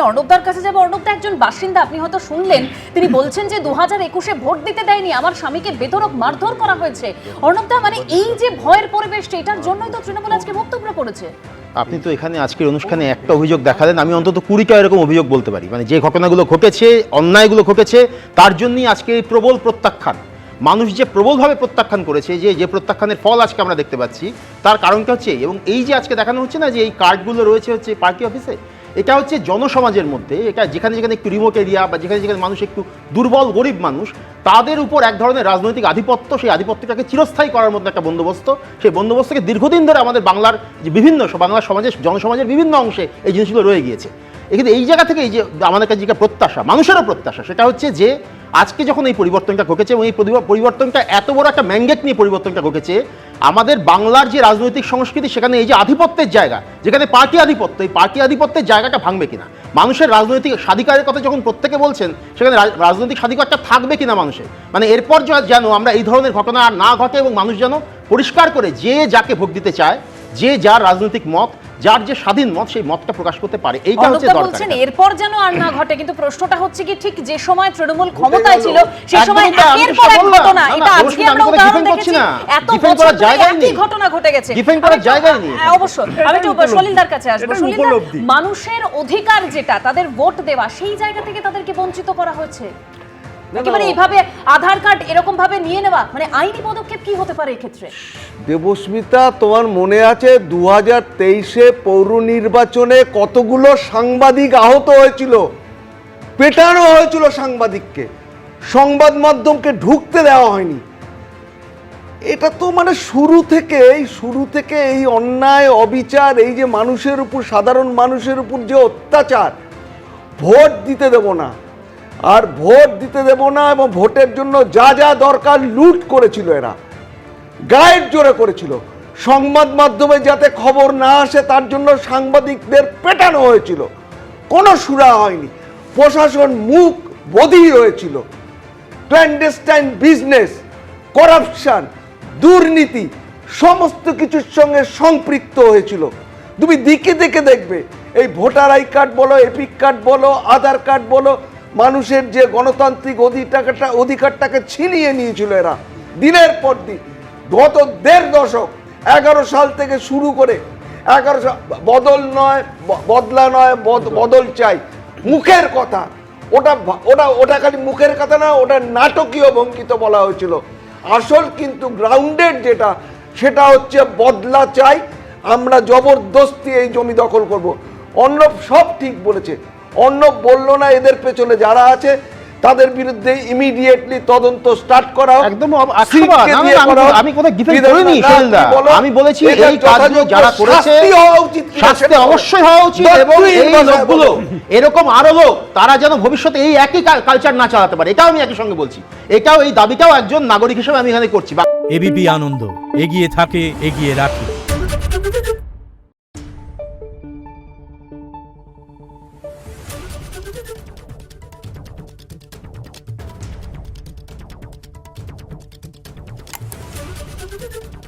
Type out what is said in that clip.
অর্ণবদার কাছে যাবো। অর্ণবদা একজন বাসিন্দা, আপনি হয়তো শুনলেন তিনি বলছেন যে 2021-এ ভোট দিতে দেয়নি, আমার স্বামীকে বেধড়ক মারধর করা হয়েছে। অর্ণবদা, মানে এই যে ভয়ের পরিবেশটা, এটার জন্যই তো তৃণমূল আজকে বক্তব্য করেছে। আপনি তো এখানে আজকের অনুষ্ঠানে একটা অভিযোগ দেখালেন, আমি অন্তত 20টা এরকম অভিযোগ বলতে পারি। মানে যে ঘটনাগুলো ঘটেছে, অন্যায়গুলো ঘটেছে, তার জন্যই আজকে এই প্রবল প্রত্যাখ্যান। মানুষ যে প্রবলভাবে প্রত্যাখ্যান করেছে, যে প্রত্যাখ্যানের ফল আজকে আমরা দেখতে পাচ্ছি, তার কারণটা হচ্ছে এবং এই যে আজকে দেখানো হচ্ছে না যে এই কার্ডগুলো রয়েছে হচ্ছে পার্টি অফিসে, এটা হচ্ছে জনসমাজের মধ্যে, এটা যেখানে যেখানে একটু রিমোট এরিয়া বা যেখানে যেখানে মানুষ একটু দুর্বল গরিব মানুষ, তাদের উপর এক ধরনের রাজনৈতিক আধিপত্য, সেই আধিপত্যটাকে চিরস্থায়ী করার মধ্যে একটা বন্দোবস্ত, সেই বন্দোবস্তকে দীর্ঘদিন ধরে আমাদের বাংলার যে বিভিন্ন বাংলার সমাজের জনসমাজের বিভিন্ন অংশে এই জিনিসগুলো রয়ে গিয়েছে। এখানে এই জায়গা থেকে এই যে আমাদের কাছে যেটা প্রত্যাশা, মানুষেরও প্রত্যাশা, সেটা হচ্ছে যে আজকে যখন এই পরিবর্তনটা ঘটেছে এবং এই পরিবর্তনটা এত বড় একটা ম্যান্ডেট নিয়ে পরিবর্তনটা ঘটেছে, আমাদের বাংলার যে রাজনৈতিক সংস্কৃতি, সেখানে এই যে আধিপত্যের জায়গা, যেখানে পার্টি আধিপত্য, এই পার্টি আধিপত্যের জায়গাটা ভাঙবে কিনা, মানুষের রাজনৈতিক স্বাধিকারের কথা যখন প্রত্যেকে বলছেন, সেখানে রাজনৈতিক স্বাধিকারটা থাকবে কিনা মানুষের, মানে এরপর যেন আমরা এই ধরনের ঘটনা আর না ঘটে এবং মানুষ যেন পরিষ্কার করে যে যাকে ভোট দিতে চায়, যে যার রাজনৈতিক মত, যার যে স্বাধীন মত, সেই মতটা প্রকাশ করতে পারে। এইটা হচ্ছে দরকার। এরপর যেন আর না ঘটে, কিন্তু প্রশ্নটা হচ্ছে কি ঠিক যে সময় তৃণমূল ক্ষমতায় ছিল সেই সময় একের পর এক ঘটনা, এটা আজকে আমরা উদাহরণ দেখেছি, এত বছর ধরে একই ঘটনা ঘটে গেছে, ডিফেন্ড করার জায়গাই নেই। অবশ্যই আমি একটু সলিলদার কাছে আসবো। সলিলদার, মানুষের অধিকার যেটা তাদের ভোট দেওয়া, সেই জায়গা থেকে তাদেরকে বঞ্চিত করা হয়েছে। একেবারে এইভাবে আধার কার্ড এরকম ভাবে নিয়ে নেওয়া, মানে আইনি পদক্ষেপ কি হতে পারে এই ক্ষেত্রে? দেবস্মিতা, তোমার মনে আছে 2023-এ পৌর নির্বাচনে কতগুলো সাংবাদিক আহত হয়েছিল, পেটানো হয়েছিল সাংবাদিককে, সংবাদ মাধ্যমকে ঢুকতে দেওয়া হয়নি। এটা তো মানে শুরু থেকে এই অন্যায় অবিচার, এই যে মানুষের উপর, সাধারণ মানুষের উপর যে অত্যাচার, ভোট দিতে দেব না আর ভোট দিতে দেব না, এবং ভোটের জন্য যা যা দরকার লুট করেছিল এরা, গায়ের জোরে করেছিল। সংবাদ মাধ্যমে যাতে খবর না আসে তার জন্য সাংবাদিকদের পেটানো হয়েছিল, কোনো সুরা হয়নি। প্রশাসন মুখ বধির হয়েছিল। ক্ল্যান্ডেস্টাইন বিজনেস, করাপশন, দুর্নীতি সমস্ত কিছুর সঙ্গে সম্পৃক্ত হয়েছিল। তুমি দিকে দেখে দেখবে, এই ভোটার আই কার্ড বলো, এপিক কার্ড বলো, আধার কার্ড বলো, মানুষের যে গণতান্ত্রিক অধিকারটাকে ছিনিয়ে নিয়েছিল এরা দিনের পর দিন। গত 1.5 দশক, 11 সাল থেকে শুরু করে 11 সাল, বদল নয়, বদলা নয়, বদল চাই, মুখের কথা, ওটা খালি মুখের কথা না, ওটা নাটকীয় ভঙ্গিতে বলা হয়েছিল। আসল কিন্তু গ্রাউন্ডেড যেটা, সেটা হচ্ছে বদলা চাই, আমরা জবরদস্তি এই জমি দখল করব। অর্ণব সব ঠিক বলেছে। অর্ণব বলল না এদের পেছনে যারা আছে তাদের বিরুদ্ধে ইমিডিয়েটলি তদন্ত স্টার্ট করা হোক। একদম আমি কোথাও ডিফেন্ড করিনি শৈলদা, আমি বলেছি এই কাজগুলো যারা করেছে শাস্তি অবশ্যই হওয়া উচিত, এবং এই লোকগুলো এরকম আরো লোক তারা যেন ভবিষ্যতে এই একই কালচার না চালাতে পারে, এটাও আমি একই সঙ্গে বলছি। এটাও, এই দাবিটাও একজন নাগরিক হিসেবে আমি এখানে করছি। এবিপি আনন্দ, এগিয়ে থাকে, এগিয়ে রাখে। Thank you.